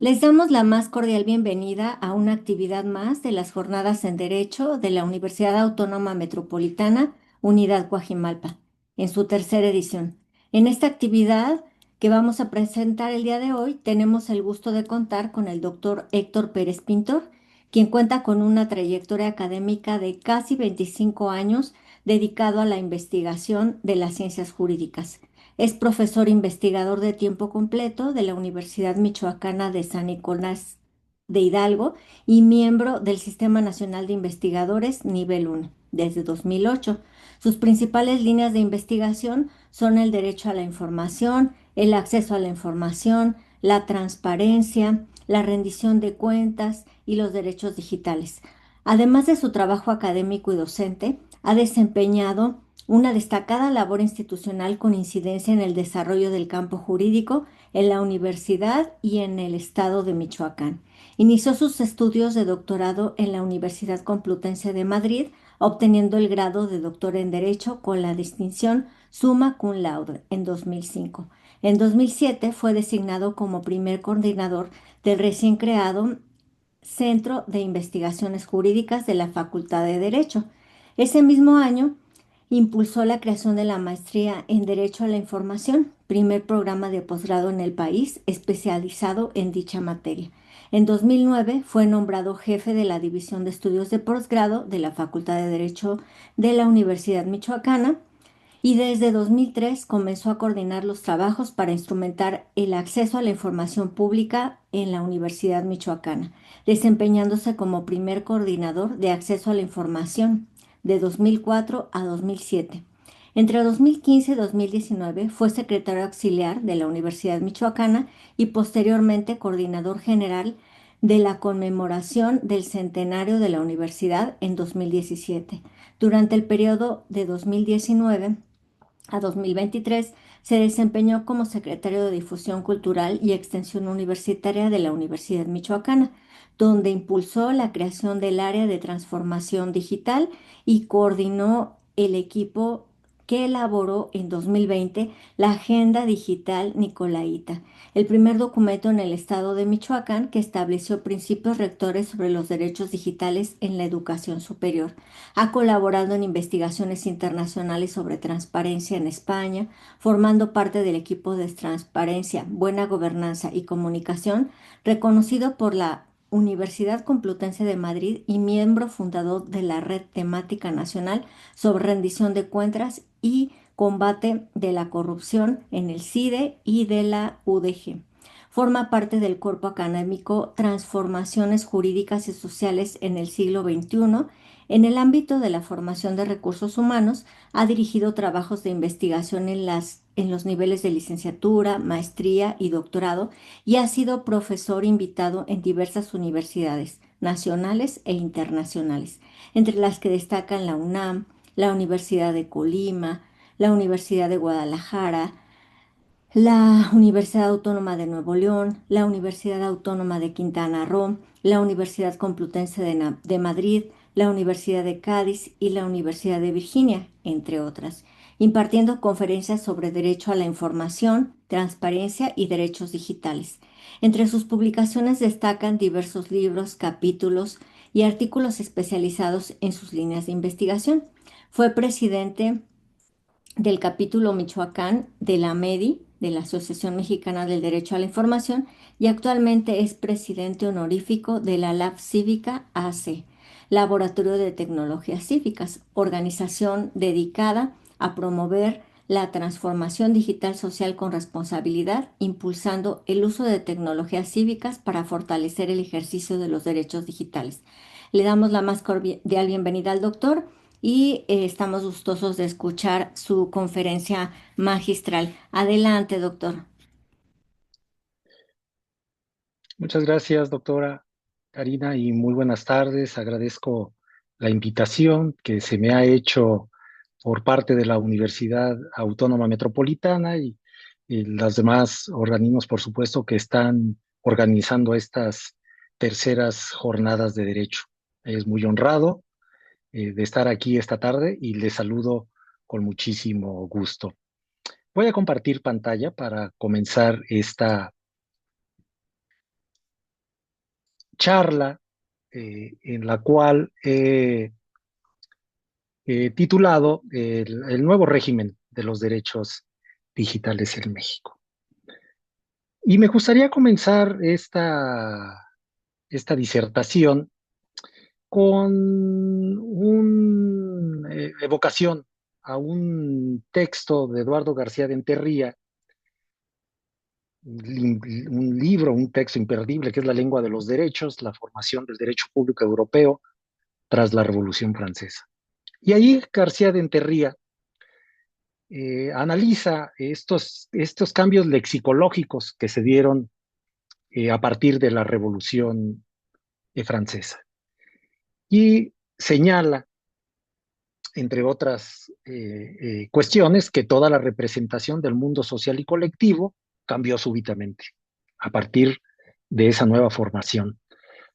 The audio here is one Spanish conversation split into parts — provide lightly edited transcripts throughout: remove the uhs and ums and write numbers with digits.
Les damos la más cordial bienvenida a una actividad más de las Jornadas en Derecho de la Universidad Autónoma Metropolitana, Unidad Coajimalpa, en su tercera edición. En esta actividad que vamos a presentar el día de hoy, tenemos el gusto de contar con el doctor Héctor Pérez Pintor, quien cuenta con una trayectoria académica de casi 25 años dedicado a la investigación de las ciencias jurídicas. Es profesor investigador de tiempo completo de la Universidad Michoacana de San Nicolás de Hidalgo y miembro del Sistema Nacional de Investigadores Nivel 1 desde 2008. Sus principales líneas de investigación son el derecho a la información, el acceso a la información, la transparencia, la rendición de cuentas y los derechos digitales. Además de su trabajo académico y docente, ha desempeñado una destacada labor institucional con incidencia en el desarrollo del campo jurídico en la universidad y en el estado de Michoacán. Inició sus estudios de doctorado en la Universidad Complutense de Madrid, obteniendo el grado de doctor en Derecho con la distinción Summa Cum Laude en 2005. En 2007 fue designado como primer coordinador del recién creado Centro de Investigaciones Jurídicas de la Facultad de Derecho. Ese mismo año impulsó la creación de la maestría en Derecho a la Información, primer programa de posgrado en el país especializado en dicha materia. En 2009 fue nombrado jefe de la División de Estudios de Posgrado de la Facultad de Derecho de la Universidad Michoacana y desde 2003 comenzó a coordinar los trabajos para instrumentar el acceso a la información pública en la Universidad Michoacana, desempeñándose como primer coordinador de acceso a la información de 2004 a 2007. Entre 2015 y 2019 fue secretario auxiliar de la Universidad Michoacana y posteriormente coordinador general de la conmemoración del centenario de la universidad en 2017. Durante el periodo de 2019 a 2023 se desempeñó como secretario de Difusión Cultural y Extensión Universitaria de la Universidad Michoacana, donde impulsó la creación del área de transformación digital y coordinó el equipo que elaboró en 2020 la Agenda Digital Nicolaita, el primer documento en el estado de Michoacán que estableció principios rectores sobre los derechos digitales en la educación superior. Ha colaborado en investigaciones internacionales sobre transparencia en España, formando parte del equipo de transparencia, buena gobernanza y comunicación, reconocido por la Universidad Complutense de Madrid y miembro fundador de la Red Temática Nacional sobre Rendición de Cuentas y Combate de la Corrupción en el CIDE y de la UDG. Forma parte del cuerpo académico Transformaciones Jurídicas y Sociales en el siglo XXI. En el ámbito de la formación de recursos humanos, ha dirigido trabajos de investigación en los niveles de licenciatura, maestría y doctorado y ha sido profesor invitado en diversas universidades nacionales e internacionales, entre las que destacan la UNAM, la Universidad de Colima, la Universidad de Guadalajara, la Universidad Autónoma de Nuevo León, la Universidad Autónoma de Quintana Roo, la Universidad Complutense de Madrid, la Universidad de Cádiz y la Universidad de Virginia, entre otras, impartiendo conferencias sobre derecho a la información, transparencia y derechos digitales. Entre sus publicaciones destacan diversos libros, capítulos y artículos especializados en sus líneas de investigación. Fue presidente del capítulo Michoacán de la MEDI, de la Asociación Mexicana del Derecho a la Información, y actualmente es presidente honorífico de la Lab Cívica AC, Laboratorio de Tecnologías Cívicas, organización dedicada a promover la transformación digital social con responsabilidad, impulsando el uso de tecnologías cívicas para fortalecer el ejercicio de los derechos digitales. Le damos la más cordial bienvenida al doctor y estamos gustosos de escuchar su conferencia magistral. Adelante, doctor. Muchas gracias, doctora Karina, y muy buenas tardes. Agradezco la invitación que se me ha hecho por parte de la Universidad Autónoma Metropolitana y los demás organismos, por supuesto, que están organizando estas terceras jornadas de derecho. Es muy honrado de estar aquí esta tarde y les saludo con muchísimo gusto. Voy a compartir pantalla para comenzar charla en la cual he titulado el nuevo régimen de los derechos digitales en México. Y me gustaría comenzar esta disertación con una evocación a un texto de Eduardo García de Enterría, un libro, un texto imperdible que es La lengua de los derechos, la formación del derecho público europeo tras la Revolución Francesa. Y ahí García de Enterría analiza estos cambios lexicológicos que se dieron a partir de la Revolución Francesa. Y señala, entre otras cuestiones, que toda la representación del mundo social y colectivo cambió súbitamente a partir de esa nueva formación.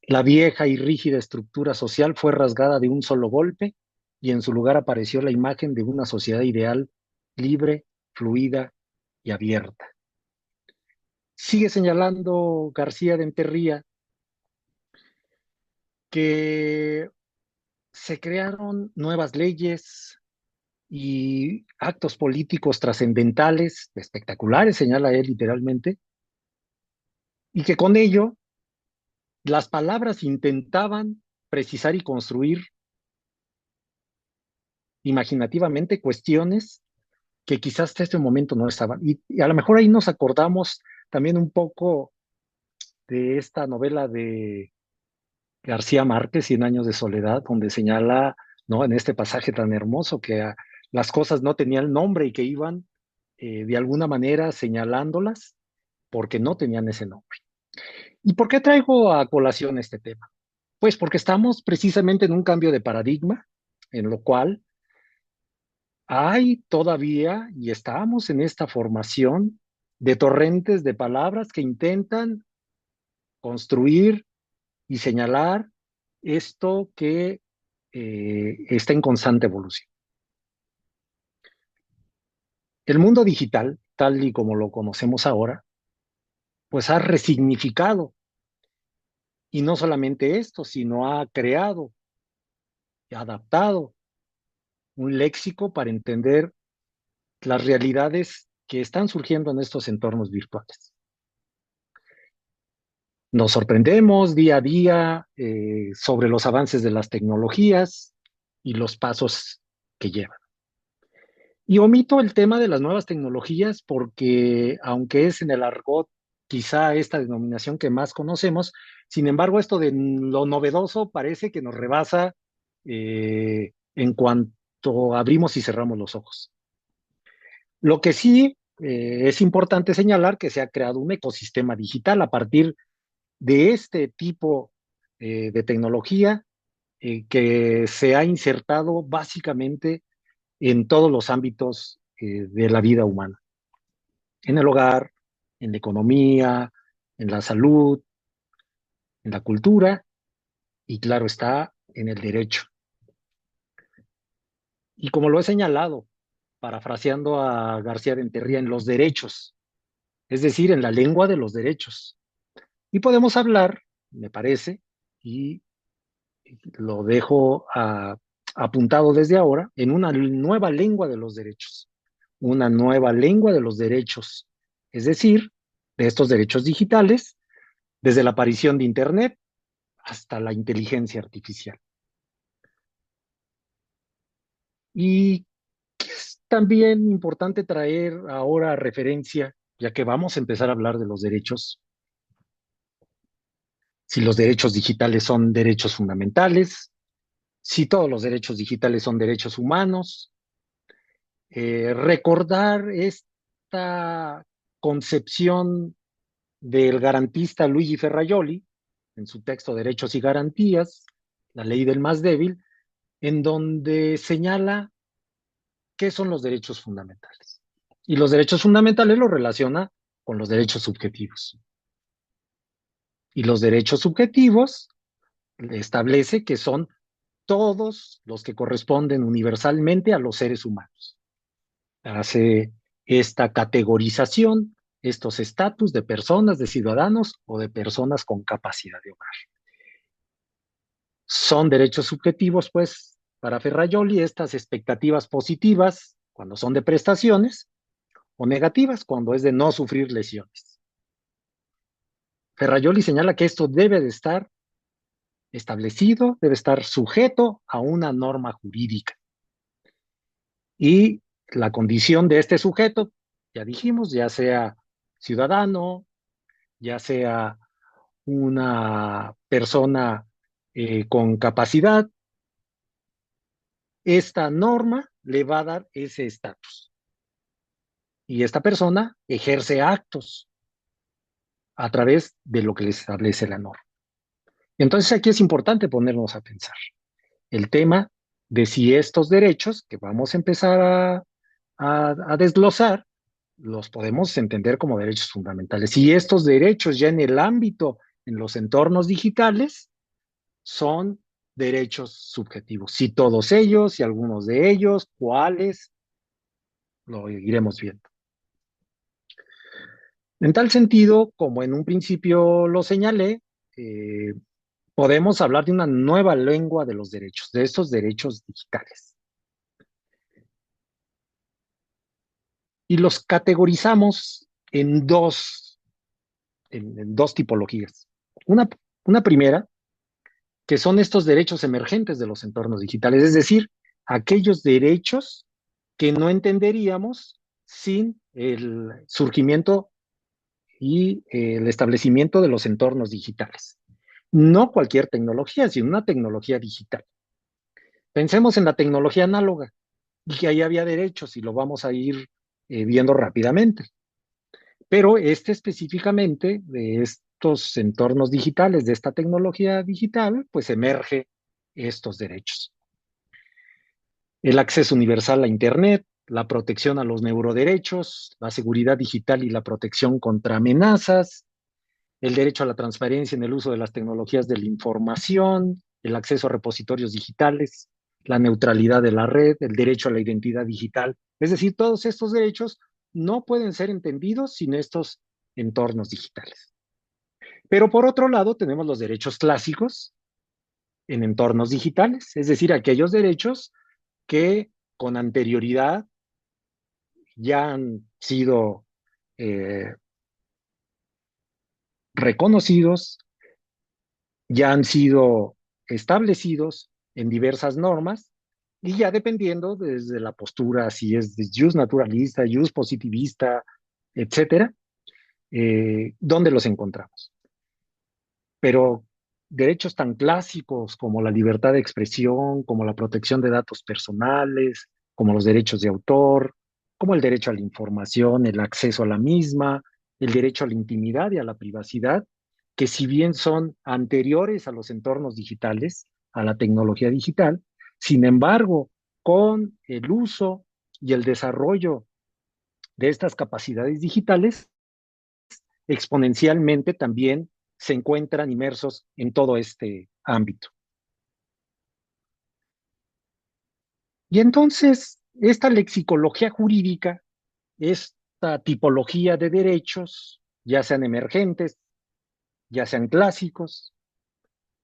La vieja y rígida estructura social fue rasgada de un solo golpe y en su lugar apareció la imagen de una sociedad ideal, libre, fluida y abierta. Sigue señalando García de Enterría que se crearon nuevas leyes y actos políticos trascendentales, espectaculares, señala él literalmente, y que con ello las palabras intentaban precisar y construir imaginativamente cuestiones que quizás hasta este momento no estaban. Y a lo mejor ahí nos acordamos también un poco de esta novela de García Márquez, Cien años de soledad, donde señala, ¿no? En este pasaje tan hermoso que las cosas no tenían nombre y que iban de alguna manera señalándolas porque no tenían ese nombre. ¿Y por qué traigo a colación este tema? Pues porque estamos precisamente en un cambio de paradigma, en lo cual hay todavía, y estamos en esta formación de torrentes de palabras que intentan construir y señalar esto que está en constante evolución. El mundo digital, tal y como lo conocemos ahora, pues ha resignificado, y no solamente esto, sino ha creado, adaptado un léxico para entender las realidades que están surgiendo en estos entornos virtuales. Nos sorprendemos día a día sobre los avances de las tecnologías y los pasos que llevan. Y omito el tema de las nuevas tecnologías porque, aunque es en el argot quizá esta denominación que más conocemos, sin embargo, esto de lo novedoso parece que nos rebasa en cuanto abrimos y cerramos los ojos. Lo que sí es importante señalar que se ha creado un ecosistema digital a partir de este tipo de tecnología que se ha insertado básicamente en todos los ámbitos de la vida humana, en el hogar, en la economía, en la salud, en la cultura y claro está, en el derecho. Y como lo he señalado, parafraseando a García de Enterría, en los derechos, es decir, en la lengua de los derechos. Y podemos hablar, me parece, y lo dejo apuntado desde ahora, en una nueva lengua de los derechos, una nueva lengua de los derechos, es decir, de estos derechos digitales, desde la aparición de Internet hasta la inteligencia artificial. Y es también importante traer ahora referencia, ya que vamos a empezar a hablar de los derechos, si los derechos digitales son derechos fundamentales, si todos los derechos digitales son derechos humanos, recordar esta concepción del garantista Luigi Ferrajoli en su texto Derechos y Garantías, la ley del más débil, en donde señala qué son los derechos fundamentales. Y los derechos fundamentales los relaciona con los derechos subjetivos. Y los derechos subjetivos establece que son todos los que corresponden universalmente a los seres humanos. Hace esta categorización, estos estatus de personas, de ciudadanos o de personas con capacidad de obrar. Son derechos subjetivos, pues, para Ferrajoli, estas expectativas positivas cuando son de prestaciones o negativas cuando es de no sufrir lesiones. Ferrajoli señala que esto debe de estar establecido, debe estar sujeto a una norma jurídica. Y la condición de este sujeto, ya dijimos, ya sea ciudadano, ya sea una persona con capacidad, esta norma le va a dar ese estatus. Y esta persona ejerce actos a través de lo que le establece la norma. Entonces aquí es importante ponernos a pensar el tema de si estos derechos que vamos a empezar a desglosar, los podemos entender como derechos fundamentales. Y estos derechos ya en el ámbito, en los entornos digitales, son derechos subjetivos. Si todos ellos, si algunos de ellos, cuáles, lo iremos viendo. En tal sentido, como en un principio lo señalé, eh, podemos hablar de una nueva lengua de los derechos, de estos derechos digitales. Y los categorizamos en dos tipologías. Una, una primera, que son estos derechos emergentes de los entornos digitales, es decir, aquellos derechos que no entenderíamos sin el surgimiento y el establecimiento de los entornos digitales. No cualquier tecnología, sino una tecnología digital. Pensemos en la tecnología análoga y que ahí había derechos y lo vamos a ir viendo rápidamente. Pero este específicamente de estos entornos digitales, de esta tecnología digital, pues emerge estos derechos. El acceso universal a Internet, la protección a los neuroderechos, la seguridad digital y la protección contra amenazas, el derecho a la transparencia en el uso de las tecnologías de la información, el acceso a repositorios digitales, la neutralidad de la red, el derecho a la identidad digital. Es decir, todos estos derechos no pueden ser entendidos sin estos entornos digitales. Pero por otro lado, tenemos los derechos clásicos en entornos digitales, es decir, aquellos derechos que con anterioridad ya han sido eh, reconocidos, ya han sido establecidos en diversas normas y ya dependiendo desde la postura, si es de jus naturalista, jus positivista, etcétera, dónde los encontramos. Pero derechos tan clásicos como la libertad de expresión, como la protección de datos personales, como los derechos de autor, como el derecho a la información, el acceso a la misma, el derecho a la intimidad y a la privacidad, que si bien son anteriores a los entornos digitales, a la tecnología digital, sin embargo, con el uso y el desarrollo de estas capacidades digitales, exponencialmente también se encuentran inmersos en todo este ámbito. Y entonces, esta lexicología jurídica, esta tipología de derechos, ya sean emergentes, ya sean clásicos,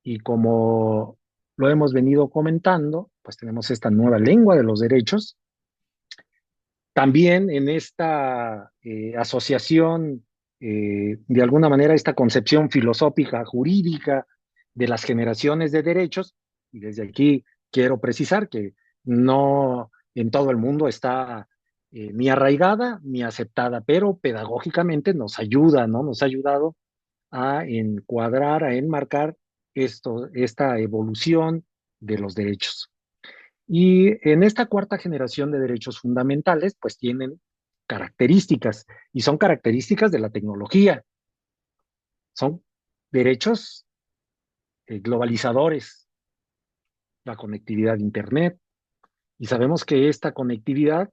y como lo hemos venido comentando, pues tenemos esta nueva lengua de los derechos. También en esta asociación, de alguna manera, esta concepción filosófica jurídica de las generaciones de derechos, y desde aquí quiero precisar que no en todo el mundo está ni arraigada ni aceptada, pero pedagógicamente nos ayuda, ¿no? Nos ha ayudado a encuadrar, a enmarcar esta evolución de los derechos. Y en esta cuarta generación de derechos fundamentales, pues tienen características, y son características de la tecnología. Son derechos globalizadores, la conectividad de Internet, y sabemos que esta conectividad,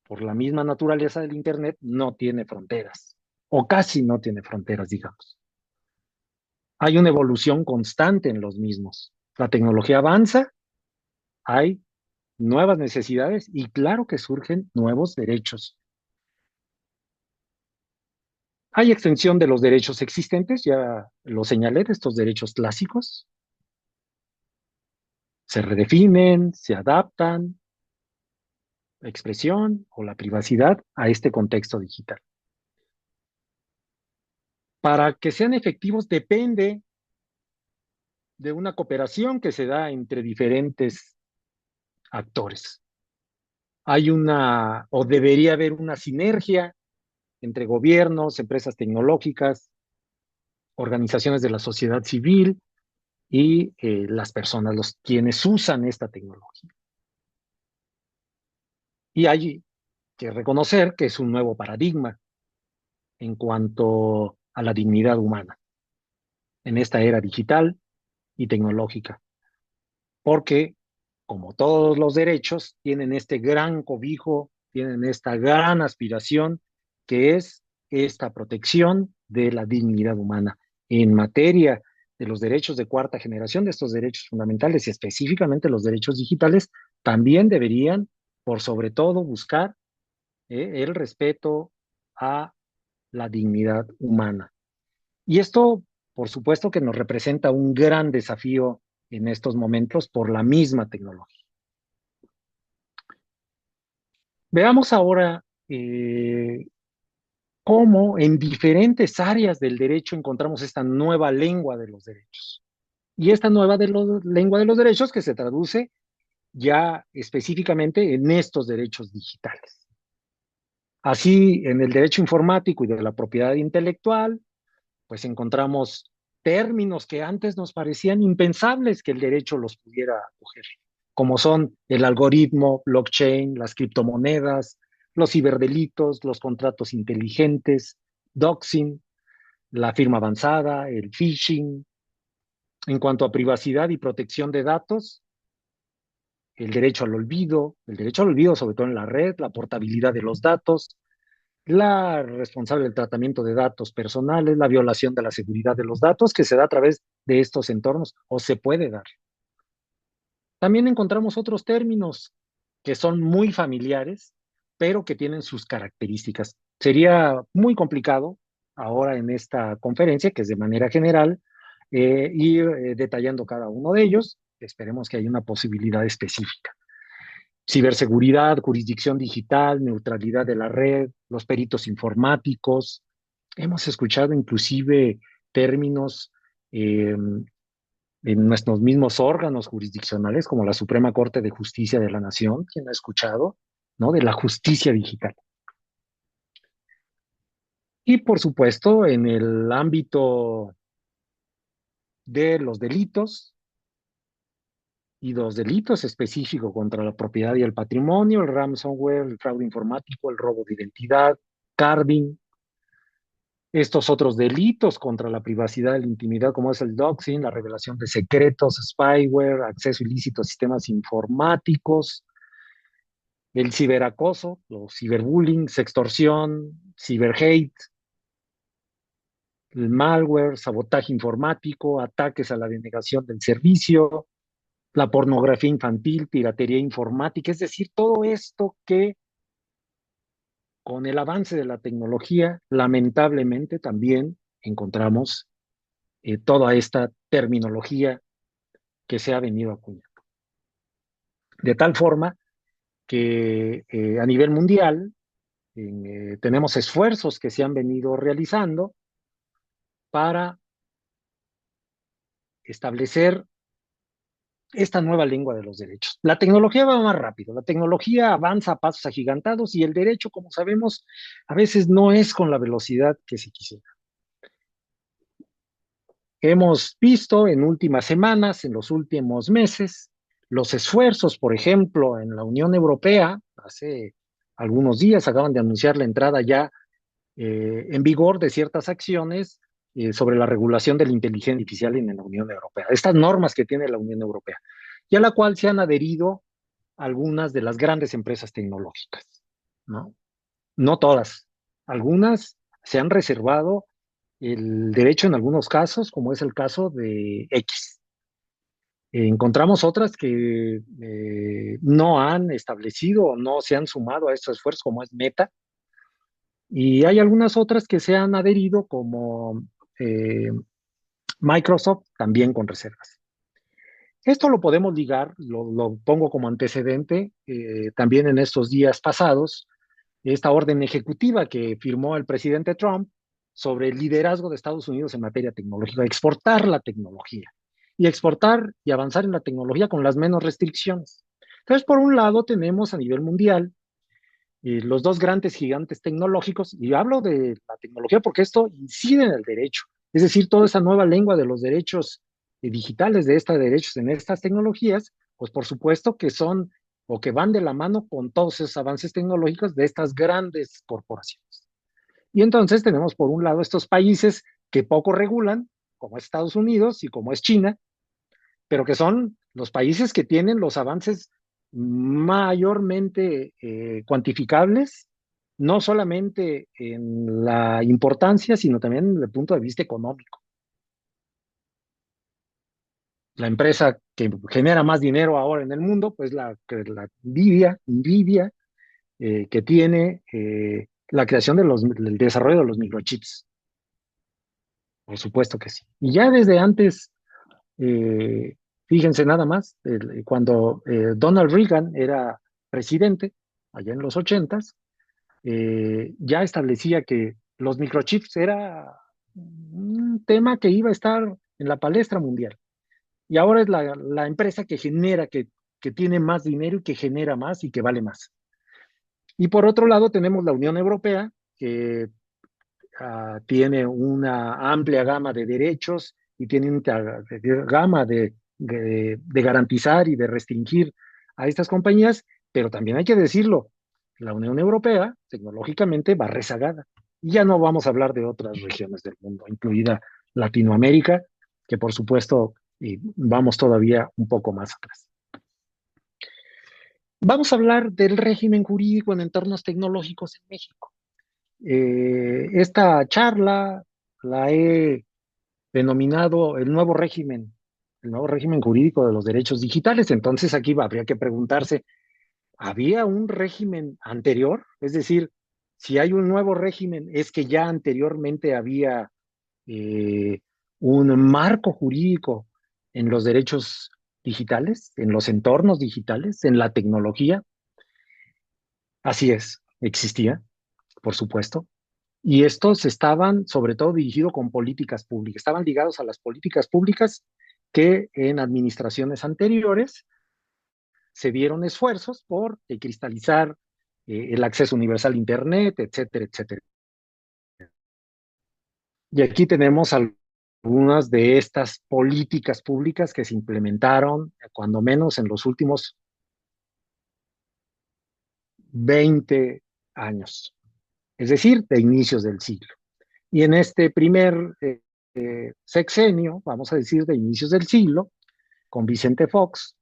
por la misma naturaleza del Internet, no tiene fronteras, o casi no tiene fronteras, digamos. Hay una evolución constante en los mismos. La tecnología avanza, hay nuevas necesidades y claro que surgen nuevos derechos. Hay extensión de los derechos existentes, ya lo señalé, de estos derechos clásicos. Se redefinen, se adaptan la expresión o la privacidad a este contexto digital. Para que sean efectivos depende de una cooperación que se da entre diferentes actores. Hay una, o debería haber una sinergia entre gobiernos, empresas tecnológicas, organizaciones de la sociedad civil y las personas, los quienes usan esta tecnología. Y hay que reconocer que es un nuevo paradigma en cuanto a la dignidad humana en esta era digital y tecnológica, porque como todos los derechos, tienen este gran cobijo, tienen esta gran aspiración que es esta protección de la dignidad humana. En materia de los derechos de cuarta generación, de estos derechos fundamentales y específicamente los derechos digitales, también deberían, por sobre todo, buscar el respeto a la dignidad humana. Y esto, por supuesto, que nos representa un gran desafío en estos momentos por la misma tecnología. Veamos ahora cómo en diferentes áreas del derecho encontramos esta nueva lengua de los derechos. Y esta nueva lengua de los derechos que se traduce ya específicamente en estos derechos digitales. Así, en el derecho informático y de la propiedad intelectual, pues encontramos términos que antes nos parecían impensables que el derecho los pudiera acoger, como son el algoritmo, blockchain, las criptomonedas, los ciberdelitos, los contratos inteligentes, doxing, la firma avanzada, el phishing. En cuanto a privacidad y protección de datos, el derecho al olvido sobre todo en la red, la portabilidad de los datos, la responsable del tratamiento de datos personales, la violación de la seguridad de los datos que se da a través de estos entornos o se puede dar. También encontramos otros términos que son muy familiares, pero que tienen sus características. Sería muy complicado ahora en esta conferencia, que es de manera general, ir detallando cada uno de ellos. Esperemos que haya una posibilidad específica. Ciberseguridad, jurisdicción digital, neutralidad de la red, los peritos informáticos. Hemos escuchado inclusive términos en nuestros mismos órganos jurisdiccionales, como la Suprema Corte de Justicia de la Nación, quien ha escuchado, ¿no? De la justicia digital. Y por supuesto, en el ámbito de los delitos y los delitos específicos contra la propiedad y el patrimonio, el ransomware, el fraude informático, el robo de identidad, carding, estos otros delitos contra la privacidad y la intimidad, como es el doxing, la revelación de secretos, spyware, acceso ilícito a sistemas informáticos, el ciberacoso, los ciberbullying, sextorsión, ciberhate, el malware, sabotaje informático, ataques a la denegación del servicio, la pornografía infantil, piratería informática, es decir, todo esto que con el avance de la tecnología, lamentablemente también encontramos toda esta terminología que se ha venido acuñando. De tal forma que a nivel mundial tenemos esfuerzos que se han venido realizando para establecer esta nueva lengua de los derechos. La tecnología va más rápido, la tecnología avanza a pasos agigantados y el derecho, como sabemos, a veces no es con la velocidad que se quisiera. Hemos visto en últimas semanas, en los últimos meses, los esfuerzos, por ejemplo, en la Unión Europea, hace algunos días acaban de anunciar la entrada ya en vigor de ciertas acciones sobre la regulación de la inteligencia artificial en la Unión Europea. Estas normas que tiene la Unión Europea, y a la cual se han adherido algunas de las grandes empresas tecnológicas, ¿no? No todas. Algunas se han reservado el derecho en algunos casos, como es el caso de X. Encontramos otras que no han establecido o no se han sumado a estos esfuerzos, como es Meta, y hay algunas otras que se han adherido, como Microsoft, también con reservas. Esto lo podemos ligar, lo pongo como antecedente, también en estos días pasados, esta orden ejecutiva que firmó el presidente Trump sobre el liderazgo de Estados Unidos en materia tecnológica, exportar la tecnología y exportar y avanzar en la tecnología con las menos restricciones. Entonces, por un lado, tenemos a nivel mundial los dos grandes gigantes tecnológicos, y hablo de la tecnología porque esto incide en el derecho, es decir, toda esa nueva lengua de los derechos digitales, de estos derechos en estas tecnologías, pues por supuesto que son o que van de la mano con todos esos avances tecnológicos de estas grandes corporaciones. Y entonces tenemos por un lado estos países que poco regulan, como es Estados Unidos y como es China, pero que son los países que tienen los avances mayormente cuantificables, no solamente en la importancia, sino también desde el punto de vista económico. La empresa que genera más dinero ahora en el mundo, pues la Nvidia que tiene la creación del desarrollo de los microchips. Por supuesto que sí. Y ya desde antes, eh, fíjense nada más, cuando Donald Reagan era presidente, allá en los ochentas, ya establecía que los microchips era un tema que iba a estar en la palestra mundial. Y ahora es la empresa que genera, que tiene más dinero y que genera más y que vale más. Y por otro lado tenemos la Unión Europea, que tiene una amplia gama de derechos y tiene una gama de garantizar y de restringir a estas compañías, pero también hay que decirlo, la Unión Europea tecnológicamente va rezagada. Y ya no vamos a hablar de otras regiones del mundo, incluida Latinoamérica, que por supuesto vamos todavía un poco más atrás. Vamos a hablar del régimen jurídico en entornos tecnológicos en México. Esta charla la he denominado el nuevo régimen jurídico de los derechos digitales. Entonces aquí habría que preguntarse, ¿había un régimen anterior? Es decir, si hay un nuevo régimen, es que ya anteriormente había eh, un marco jurídico en los derechos digitales, en los entornos digitales, en la tecnología. Así es, existía, por supuesto. Y estos estaban sobre todo dirigidos con políticas públicas, estaban ligados a las políticas públicas que en administraciones anteriores se dieron esfuerzos por cristalizar el acceso universal a Internet, etcétera, etcétera. Y aquí tenemos algunas de estas políticas públicas que se implementaron, cuando menos en los últimos 20 años, es decir, de inicios del siglo. Y en este primer sexenio, vamos a decir, de inicios del siglo, con Vicente Fox,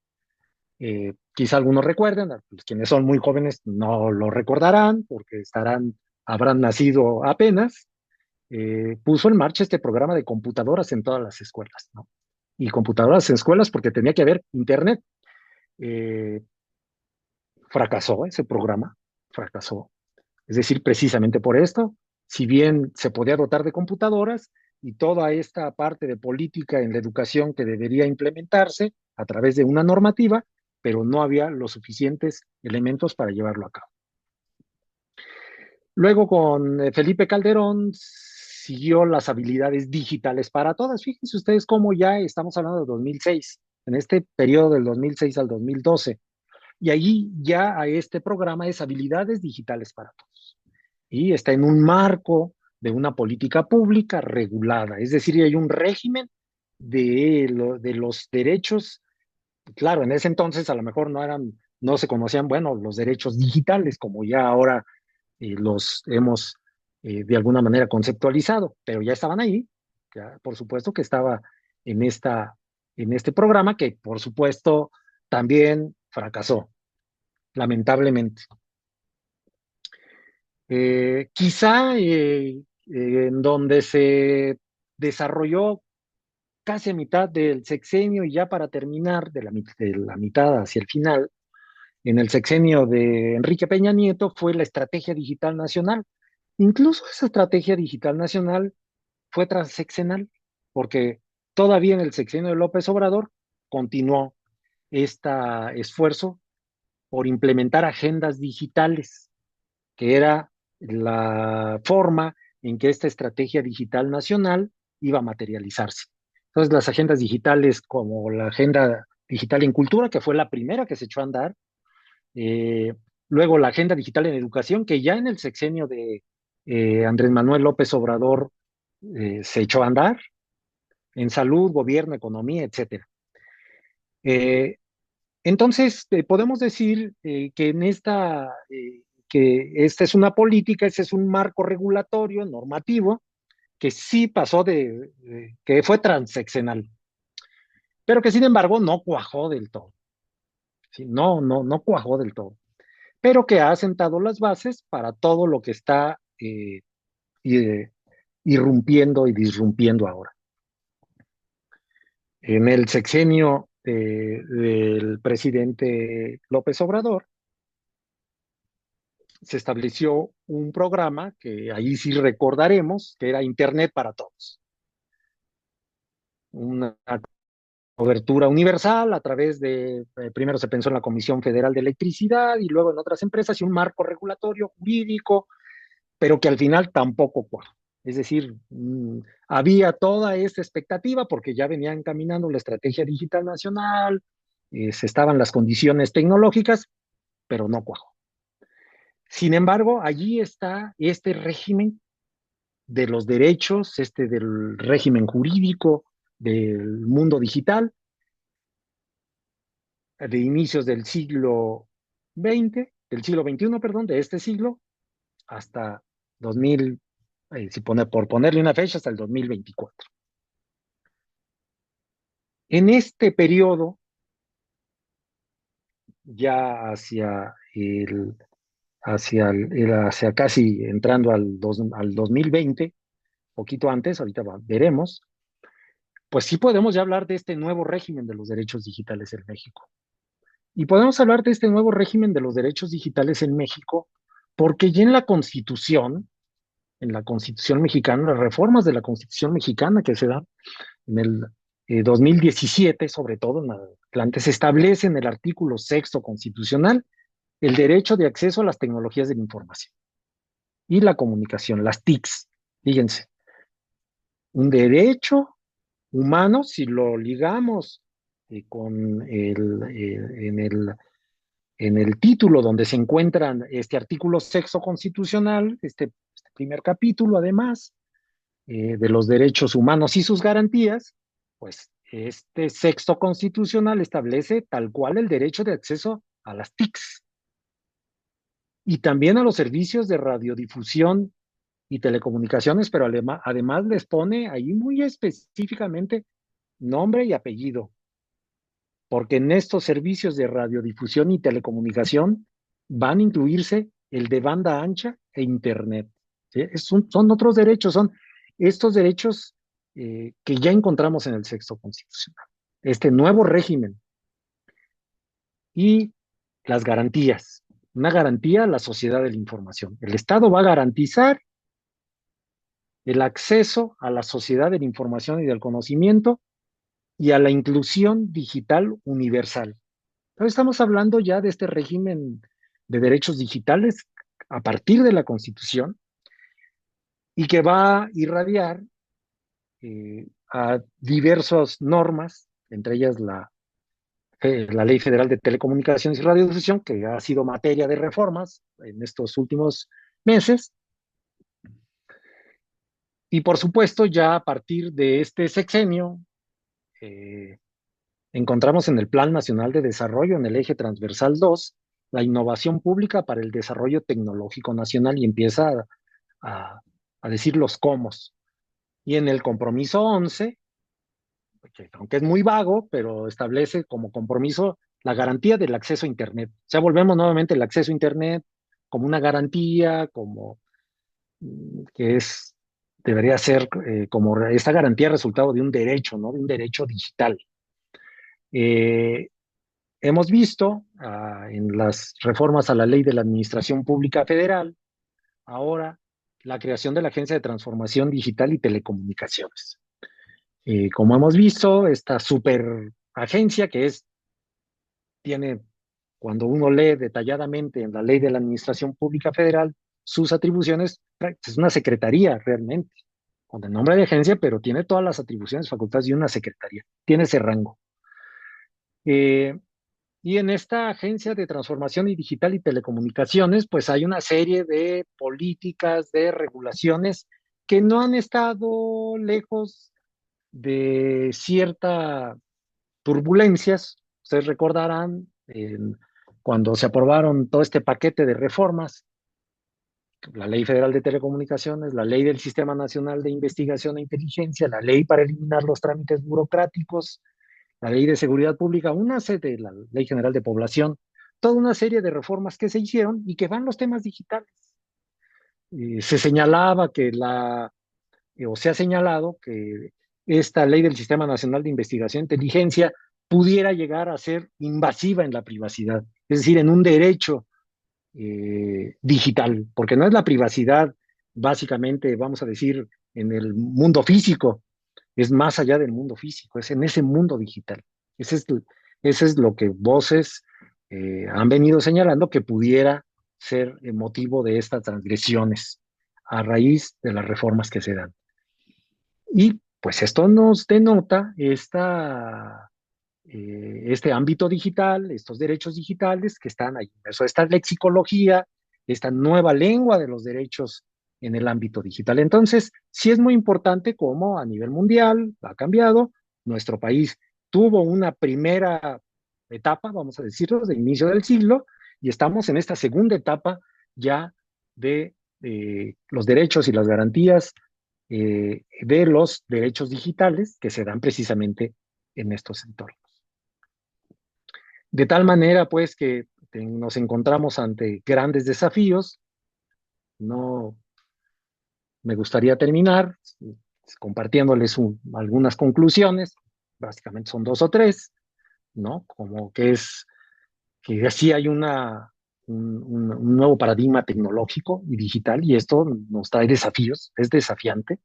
quizá algunos recuerden, pues, quienes son muy jóvenes no lo recordarán porque habrán nacido apenas, puso en marcha este programa de computadoras en todas las escuelas, ¿no? Y computadoras en escuelas porque tenía que haber internet. Eh, Fracasó ese programa, fracasó. Es decir, precisamente por esto, si bien se podía dotar de computadoras y toda esta parte de política en la educación que debería implementarse a través de una normativa, pero no había los suficientes elementos para llevarlo a cabo. Luego con Felipe Calderón siguió las habilidades digitales para todas. Fíjense ustedes cómo ya estamos hablando de 2006, en este periodo del 2006 al 2012. Y allí ya a este programa es habilidades digitales para todos. Y está en un marco de una política pública regulada, es decir, hay un régimen de los derechos. Claro, en ese entonces a lo mejor no se conocían, bueno, los derechos digitales, como ya ahora los hemos de alguna manera conceptualizado, pero ya estaban ahí, ya por supuesto que estaba en en este programa que por supuesto también fracasó, lamentablemente. Quizá en donde se desarrolló casi a mitad del sexenio y ya para terminar de la mitad hacia el final, en el sexenio de Enrique Peña Nieto fue la Estrategia Digital Nacional. Incluso esa Estrategia Digital Nacional fue transeccional, porque todavía en el sexenio de López Obrador continuó este esfuerzo por implementar agendas digitales, que era la forma en que esta estrategia digital nacional iba a materializarse. Entonces, las agendas digitales como la Agenda Digital en Cultura, que fue la primera que se echó a andar, eh, luego la Agenda Digital en Educación, que ya en el sexenio de Andrés Manuel López Obrador se echó a andar, en salud, gobierno, economía, etcétera. Eh, entonces, podemos decir que que esta es una política, este es un marco regulatorio, normativo, que sí pasó que fue transeccional, pero que sin embargo no cuajó del todo. ¿Sí? No cuajó del todo, pero que ha sentado las bases para todo lo que está eh, irrumpiendo y disrumpiendo ahora. En el sexenio del presidente López Obrador, se estableció un programa que ahí sí recordaremos, que era Internet para Todos. Una cobertura universal a través primero se pensó en la Comisión Federal de Electricidad y luego en otras empresas y un marco regulatorio jurídico, pero que al final tampoco cuajó. Es decir, había toda esta expectativa porque ya venían caminando la estrategia digital nacional, se estaban las condiciones tecnológicas, pero no cuajó. Sin embargo, allí está este régimen de los derechos, del régimen jurídico del mundo digital, de inicios del siglo XX, del siglo XXI, perdón, de este siglo, hasta 2000, por ponerle una fecha, hasta el 2024. En este periodo, ya hacia casi entrando al 2020, poquito antes, ahorita veremos, pues sí podemos ya hablar de este nuevo régimen de los derechos digitales en México. Y podemos hablar de este nuevo régimen de los derechos digitales en México porque ya en la Constitución mexicana, las reformas de la Constitución mexicana que se dan en el 2017, sobre todo en Atlante, se establece en el artículo sexto constitucional el derecho de acceso a las tecnologías de la información y la comunicación, las TICs. Fíjense, un derecho humano, si lo ligamos con en el título donde se encuentran este artículo sexto constitucional, este primer capítulo, además, de los derechos humanos y sus garantías, pues este sexto constitucional establece tal cual el derecho de acceso a las TICs y también a los servicios de radiodifusión y telecomunicaciones, pero además les pone ahí muy específicamente nombre y apellido, porque en estos servicios de radiodifusión y telecomunicación van a incluirse el de banda ancha e Internet. ¿Sí? Son otros derechos, son estos derechos que ya encontramos en el sexto constitucional. Este nuevo régimen y las garantías. Una garantía a la sociedad de la información. El Estado va a garantizar el acceso a la sociedad de la información y del conocimiento y a la inclusión digital universal. Entonces estamos hablando ya de este régimen de derechos digitales a partir de la Constitución y que va a irradiar a diversas normas, entre ellas la Ley Federal de Telecomunicaciones y Radiodifusión, que ha sido materia de reformas en estos últimos meses. Y por supuesto, ya a partir de este sexenio, eh, encontramos en el Plan Nacional de Desarrollo, en el eje transversal 2, la innovación pública para el desarrollo tecnológico nacional y empieza a, a decir los cómo. Y en el compromiso 11, que aunque es muy vago, pero establece como compromiso la garantía del acceso a Internet. O sea, volvemos nuevamente el acceso a Internet como una garantía, como que debería ser como esta garantía resultado de un derecho, ¿no? De un derecho digital. Eh, Hemos visto en las reformas a la ley de la Administración Pública Federal, ahora la creación de la Agencia de Transformación Digital y Telecomunicaciones. Como hemos visto, esta súper agencia que tiene, cuando uno lee detalladamente en la Ley de la Administración Pública Federal, sus atribuciones, es una secretaría realmente, con el nombre de agencia, pero tiene todas las atribuciones, facultades de una secretaría, tiene ese rango. Eh, y en esta agencia de transformación y digital y telecomunicaciones, pues hay una serie de políticas, de regulaciones que no han estado lejos de ciertas turbulencias. Ustedes recordarán cuando se aprobaron todo este paquete de reformas, la Ley Federal de Telecomunicaciones, la Ley del Sistema Nacional de Investigación e Inteligencia, la Ley para eliminar los trámites burocráticos, la Ley de Seguridad Pública, una serie, la Ley General de Población, toda una serie de reformas que se hicieron y que van los temas digitales. Se señalaba que o se ha señalado que esta ley del Sistema Nacional de Investigación e Inteligencia pudiera llegar a ser invasiva en la privacidad, es decir, en un derecho digital, porque no es la privacidad básicamente, vamos a decir, en el mundo físico, es más allá del mundo físico, es en ese mundo digital. Ese es, ese es lo que voces han venido señalando que pudiera ser el motivo de estas transgresiones a raíz de las reformas que se dan. Y pues esto nos denota este ámbito digital, estos derechos digitales que están ahí. Eso, esta lexicología, esta nueva lengua de los derechos en el ámbito digital. Entonces, sí es muy importante cómo a nivel mundial ha cambiado. Nuestro país tuvo una primera etapa, vamos a decirlo, de inicio del siglo, y estamos en esta segunda etapa ya de los derechos y las garantías de los derechos digitales que se dan precisamente en estos entornos. De tal manera, pues, que nos encontramos ante grandes desafíos. No me gustaría terminar compartiéndoles algunas conclusiones, básicamente son dos o tres, ¿no? Como que es que sí hay un nuevo paradigma tecnológico y digital y esto nos trae desafíos, es desafiante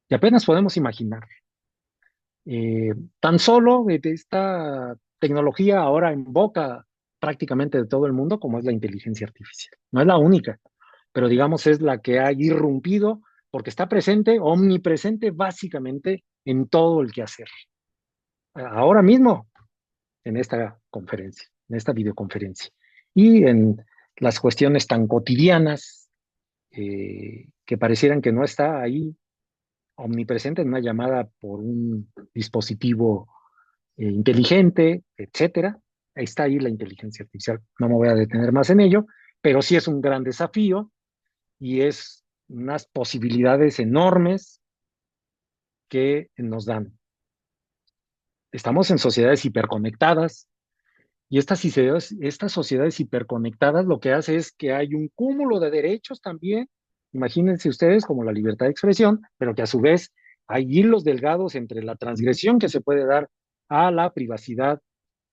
y apenas podemos imaginar. Tan solo de esta tecnología ahora en boca prácticamente de todo el mundo como es la inteligencia artificial. No es la única, pero digamos es la que ha irrumpido porque está presente, omnipresente básicamente en todo el quehacer. Ahora mismo en esta conferencia, en esta videoconferencia y en las cuestiones tan cotidianas que parecieran que no está ahí omnipresente en una llamada por un dispositivo inteligente, etcétera. Ahí está ahí la inteligencia artificial. No me voy a detener más en ello, pero sí es un gran desafío y es unas posibilidades enormes que nos dan. Estamos en sociedades hiperconectadas y estas sociedades hiperconectadas lo que hace es que hay un cúmulo de derechos también. Imagínense ustedes como la libertad de expresión, pero que a su vez hay hilos delgados entre la transgresión que se puede dar a la privacidad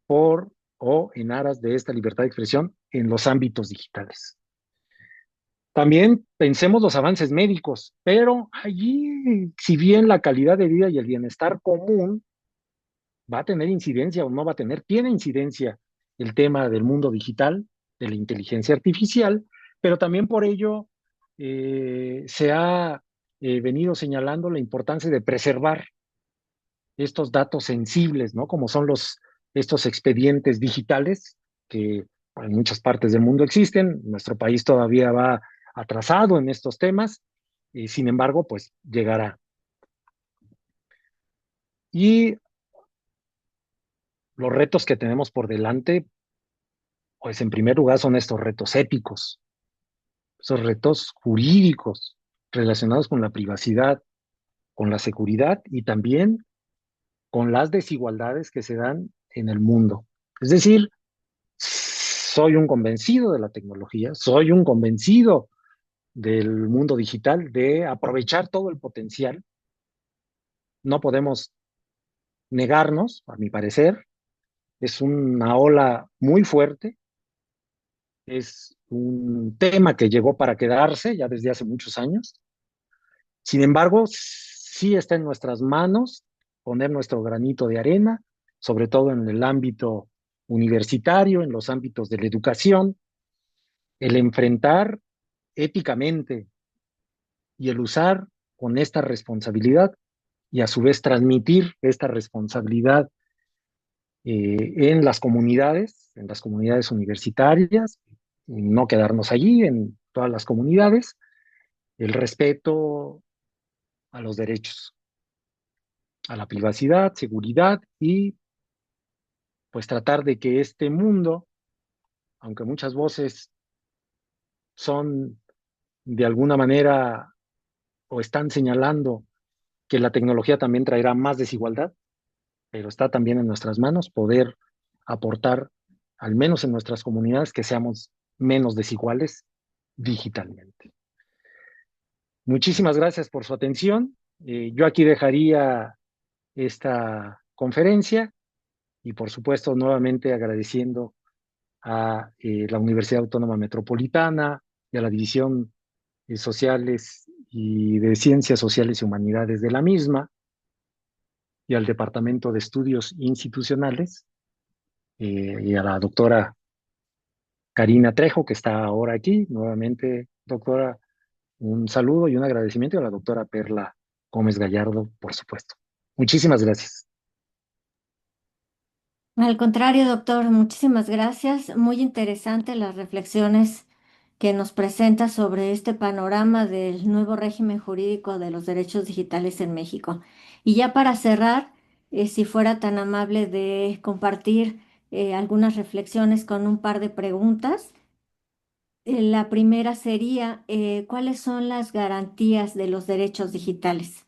por o en aras de esta libertad de expresión en los ámbitos digitales. También pensemos los avances médicos, pero allí, si bien la calidad de vida y el bienestar común va a tener incidencia o no va a tener, tiene incidencia el tema del mundo digital, de la inteligencia artificial, pero también por ello se ha venido señalando la importancia de preservar estos datos sensibles, ¿no? Como son estos expedientes digitales que en muchas partes del mundo existen. Nuestro país todavía va atrasado en estos temas, y sin embargo, pues llegará. Y los retos que tenemos por delante, pues en primer lugar son estos retos éticos, esos retos jurídicos relacionados con la privacidad, con la seguridad y también con las desigualdades que se dan en el mundo. Es decir, soy un convencido de la tecnología, soy un convencido del mundo digital, de aprovechar todo el potencial. No podemos negarnos, a mi parecer, es una ola muy fuerte, es un tema que llegó para quedarse ya desde hace muchos años. Sin embargo, sí está en nuestras manos poner nuestro granito de arena, sobre todo en el ámbito universitario, en los ámbitos de la educación, el enfrentar éticamente y el usar con esta responsabilidad y a su vez transmitir esta responsabilidad en las comunidades universitarias, no quedarnos allí, en todas las comunidades, el respeto a los derechos, a la privacidad, seguridad y pues tratar de que este mundo, aunque muchas voces son de alguna manera o están señalando que la tecnología también traerá más desigualdad, pero está también en nuestras manos poder aportar, al menos en nuestras comunidades, que seamos menos desiguales digitalmente. Muchísimas gracias por su atención. Yo aquí dejaría esta conferencia y por supuesto nuevamente agradeciendo a la Universidad Autónoma Metropolitana y a la División Sociales y de Ciencias Sociales y Humanidades de la misma y al Departamento de Estudios Institucionales y a la doctora Karina Trejo, que está ahora aquí. Nuevamente, doctora, un saludo y un agradecimiento y a la doctora Perla Gómez Gallardo, por supuesto. Muchísimas gracias. Al contrario, doctor, muchísimas gracias. Muy interesante las reflexiones que nos presenta sobre este panorama del nuevo régimen jurídico de los derechos digitales en México. Y ya para cerrar, si fuera tan amable de compartir algunas reflexiones con un par de preguntas. La primera sería, ¿cuáles son las garantías de los derechos digitales?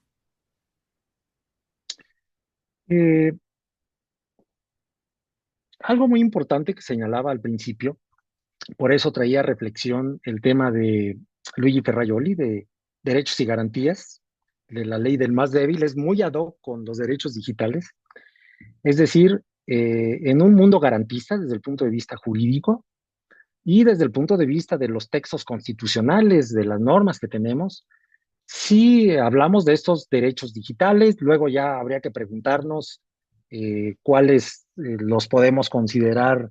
Eh, Algo muy importante que señalaba al principio, por eso traía a reflexión el tema de Luigi Ferrajoli, de derechos y garantías, de la ley del más débil, es muy ad hoc con los derechos digitales. Es decir, en un mundo garantista desde el punto de vista jurídico y desde el punto de vista de los textos constitucionales, de las normas que tenemos, si hablamos de estos derechos digitales, luego ya habría que preguntarnos cuáles los podemos considerar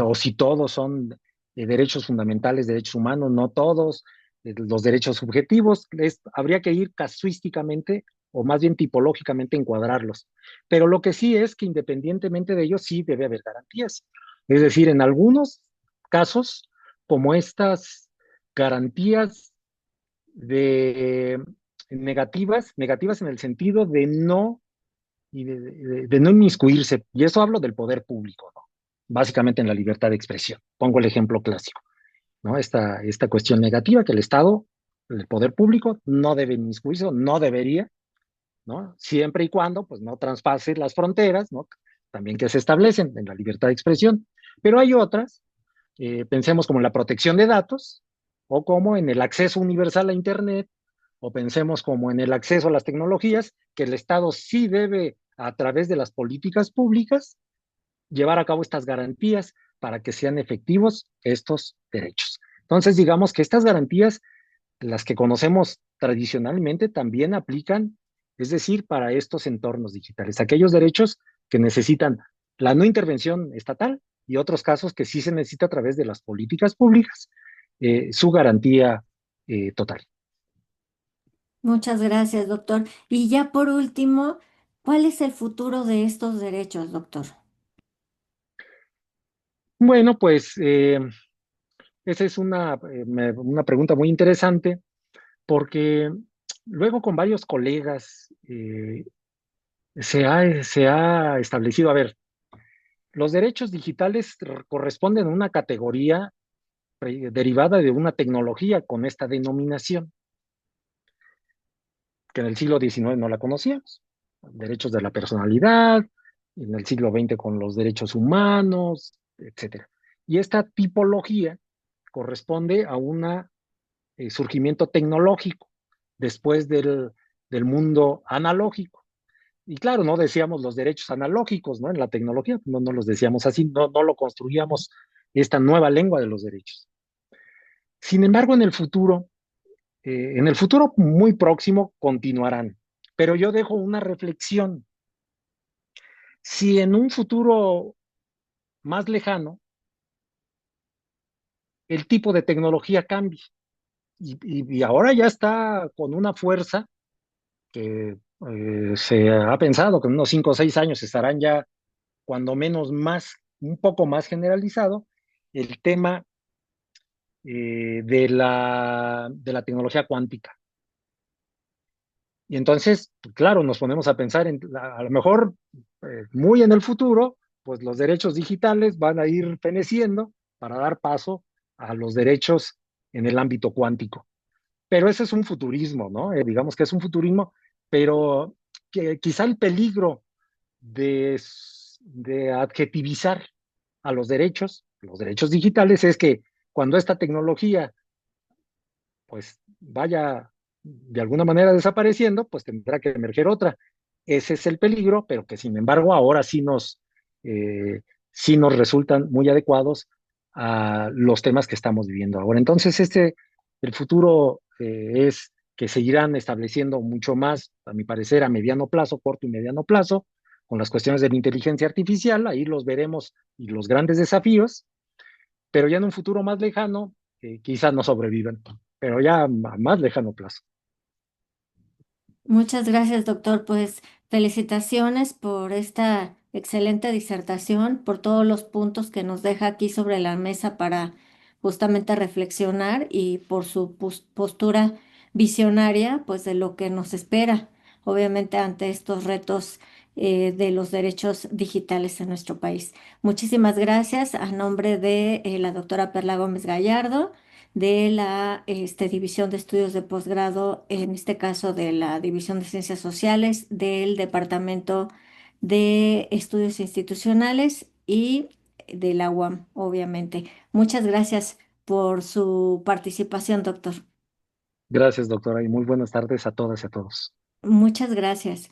o si todos son derechos fundamentales, derechos humanos, no todos, los derechos subjetivos, habría que ir casuísticamente o más bien tipológicamente encuadrarlos. Pero lo que sí es que independientemente de ello, sí debe haber garantías. Es decir, en algunos casos, como estas garantías de negativas en el sentido de no de no inmiscuirse, y eso hablo del poder público, ¿no? Básicamente en la libertad de expresión. Pongo el ejemplo clásico, ¿no? Esta cuestión negativa que el Estado, el poder público, no debe inmiscuirse, no debería, ¿no? Siempre y cuando, pues, no traspase las fronteras, ¿no? También que se establecen en la libertad de expresión. Pero hay otras, pensemos como en la protección de datos, o como en el acceso universal a Internet, o pensemos como en el acceso a las tecnologías, que el Estado sí debe, a través de las políticas públicas, llevar a cabo estas garantías para que sean efectivos estos derechos. Entonces, digamos que estas garantías, las que conocemos tradicionalmente, también aplican, es decir, para estos entornos digitales, aquellos derechos que necesitan la no intervención estatal y otros casos que sí se necesita a través de las políticas públicas, su garantía total. Muchas gracias, doctor. Y ya por último, ¿cuál es el futuro de estos derechos, doctor? Bueno, pues esa es una pregunta muy interesante porque luego con varios colegas se ha establecido, a ver, los derechos digitales corresponden a una categoría derivada de una tecnología con esta denominación, que en el siglo XIX no la conocíamos. Derechos de la personalidad, en el siglo XX con los derechos humanos, etcétera. Y esta tipología corresponde a un surgimiento tecnológico después del mundo analógico. Y claro, no decíamos los derechos analógicos, ¿no? En la tecnología, no los decíamos así, no lo construíamos esta nueva lengua de los derechos. Sin embargo, en el futuro muy próximo, continuarán. Pero yo dejo una reflexión. Si en un futuro más lejano el tipo de tecnología cambia y ahora ya está con una fuerza que se ha pensado que en unos 5 o 6 años estarán ya cuando menos más, un poco más generalizado, el tema de la tecnología cuántica. Y entonces, claro, nos ponemos a pensar a lo mejor muy en el futuro, pues los derechos digitales van a ir feneciendo para dar paso a los derechos en el ámbito cuántico. Pero ese es un futurismo, ¿no? Digamos que es un futurismo, pero que quizá el peligro de adjetivizar a los derechos digitales, es que cuando esta tecnología pues vaya de alguna manera desapareciendo, pues tendrá que emerger otra. Ese es el peligro, pero que sin embargo ahora eh, sí nos resultan muy adecuados a los temas que estamos viviendo ahora. Entonces, el futuro es que seguirán estableciendo mucho más, a mi parecer, a mediano plazo, corto y mediano plazo, con las cuestiones de la inteligencia artificial, ahí los veremos y los grandes desafíos, pero ya en un futuro más lejano, quizás no sobrevivan, pero ya a más lejano plazo. Muchas gracias, doctor. Pues felicitaciones por esta excelente disertación, por todos los puntos que nos deja aquí sobre la mesa para justamente reflexionar y por su postura visionaria, pues de lo que nos espera, obviamente ante estos retos de los derechos digitales en nuestro país. Muchísimas gracias a nombre de la doctora Perla Gómez Gallardo de la División de Estudios de Posgrado, en este caso de la División de Ciencias Sociales, del Departamento de Estudios Institucionales y de la UAM, obviamente. Muchas gracias por su participación, doctor. Gracias, doctora, y muy buenas tardes a todas y a todos. Muchas gracias.